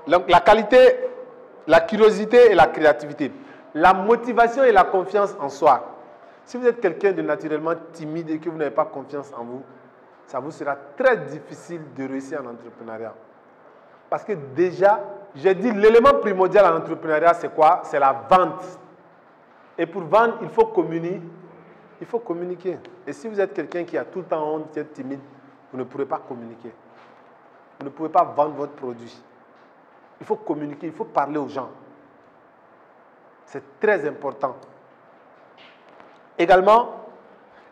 Donc, la qualité, la curiosité et la créativité. La motivation et la confiance en soi. Si vous êtes quelqu'un de naturellement timide et que vous n'avez pas confiance en vous, ça vous sera très difficile de réussir en entrepreneuriat. Parce que déjà, j'ai dit l'élément primordial en entrepreneuriat, c'est quoi? C'est la vente. Et pour vendre, il faut communiquer. Il faut communiquer. Et si vous êtes quelqu'un qui a tout le temps honte, qui est timide, vous ne pourrez pas communiquer. Vous ne pouvez pas vendre votre produit. Il faut communiquer, il faut parler aux gens. C'est très important. Également,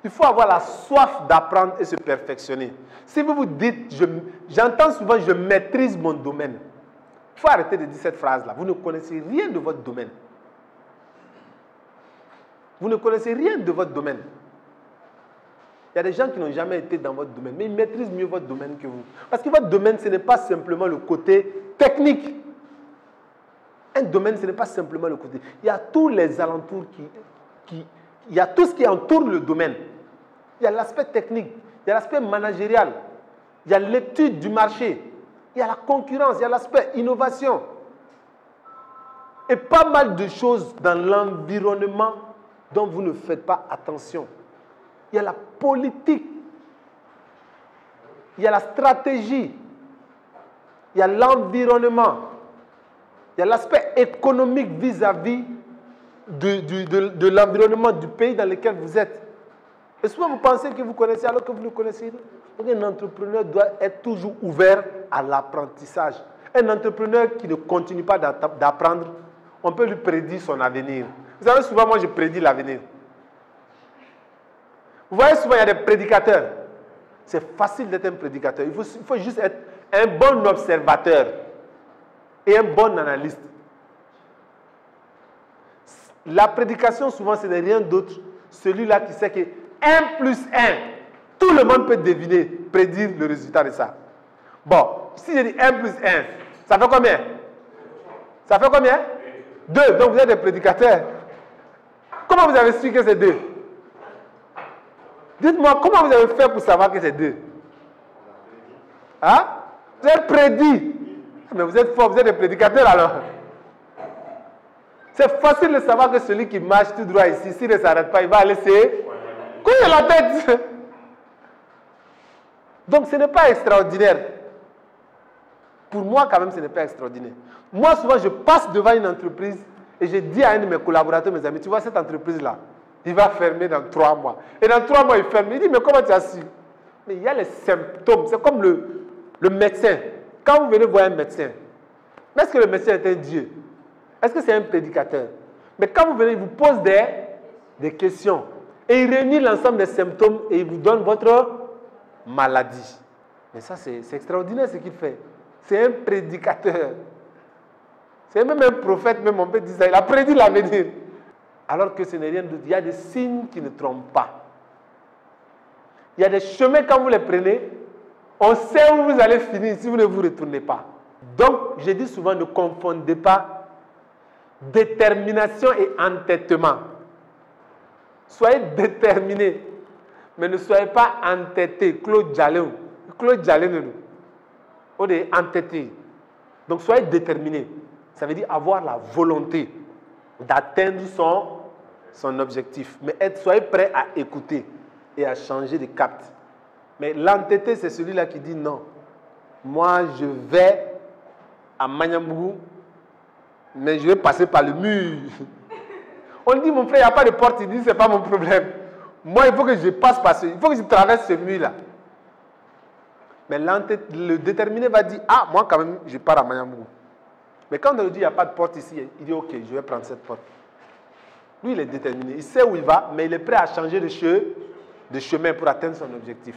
il faut avoir la soif d'apprendre et se perfectionner. Si vous vous dites, j'entends souvent, je maîtrise mon domaine. Il faut arrêter de dire cette phrase-là. Vous ne connaissez rien de votre domaine. Vous ne connaissez rien de votre domaine. Il y a des gens qui n'ont jamais été dans votre domaine, mais ils maîtrisent mieux votre domaine que vous. Parce que votre domaine, ce n'est pas simplement le côté technique. Un domaine, ce n'est pas simplement le côté. Il y a tous les alentours il y a tout ce qui entoure le domaine. Il y a l'aspect technique, il y a l'aspect managérial, il y a l'étude du marché, il y a la concurrence, il y a l'aspect innovation. Et pas mal de choses dans l'environnement dont vous ne faites pas attention. Il y a la politique, il y a la stratégie, il y a l'environnement, il y a l'aspect économique vis-à-vis de l'environnement du pays dans lequel vous êtes. Et souvent vous pensez que vous connaissez alors que vous ne connaissez pas. Donc un entrepreneur doit être toujours ouvert à l'apprentissage. Un entrepreneur qui ne continue pas d'apprendre, on peut lui prédire son avenir. Vous savez, souvent moi je prédis l'avenir. Vous voyez, souvent il y a des prédicateurs. C'est facile d'être un prédicateur. Il faut juste être un bon observateur et un bon analyste. La prédication, souvent, ce n'est rien d'autre. Celui-là qui sait que 1 plus 1, tout le monde peut deviner, prédire le résultat de ça. Bon, si je dis 1 plus 1, ça fait combien? Ça fait combien? 2. Donc vous êtes des prédicateurs. Comment vous avez su que c'est 2? Dites-moi, comment vous avez fait pour savoir que c'est 2? Hein? Vous avez prédit. Mais vous êtes fort, vous êtes des prédicateurs alors. C'est facile de savoir que celui qui marche tout droit ici, s'il ne s'arrête pas, il va aller se couiller la tête. Donc ce n'est pas extraordinaire. Pour moi, quand même, ce n'est pas extraordinaire. Moi, souvent, je passe devant une entreprise et je dis à un de mes collaborateurs, mes amis, tu vois cette entreprise-là, il va fermer dans 3 mois. Et dans 3 mois, il ferme. Il dit, mais comment tu as su? Mais il y a les symptômes. C'est comme le médecin. Quand vous venez voir un médecin, est-ce que le médecin est un Dieu? Est-ce que c'est un prédicateur? Mais quand vous venez, il vous pose des questions. Et il réunit l'ensemble des symptômes et il vous donne votre maladie. Mais ça, c'est extraordinaire ce qu'il fait. C'est un prédicateur. C'est même un prophète, même on peut dire ça. Il a prédit l'avenir. Alors que ce n'est rien d'autre. Il y a des signes qui ne trompent pas. Il y a des chemins, quand vous les prenez, on sait où vous allez finir si vous ne vous retournez pas. Donc, je dis souvent, ne confondez pas détermination et entêtement. Soyez déterminé, mais ne soyez pas entêté. Claude Jalin. Claude Jalin, on est entêté. Donc, soyez déterminé. Ça veut dire avoir la volonté d'atteindre son objectif. Mais soyez prêt à écouter et à changer de cap. Mais l'entêté, c'est celui-là qui dit non. Moi, je vais à Manyambougou, mais je vais passer par le mur. On dit, mon frère, il n'y a pas de porte. Il dit, ce n'est pas mon problème. Moi, il faut que je passe par il faut que je traverse ce mur-là. Mais le déterminé va dire, ah, moi, quand même, je pars à Manyambougou. Mais quand on lui dit, il n'y a pas de porte ici, il dit, ok, je vais prendre cette porte. Lui, il est déterminé. Il sait où il va, mais il est prêt à changer de chemin pour atteindre son objectif.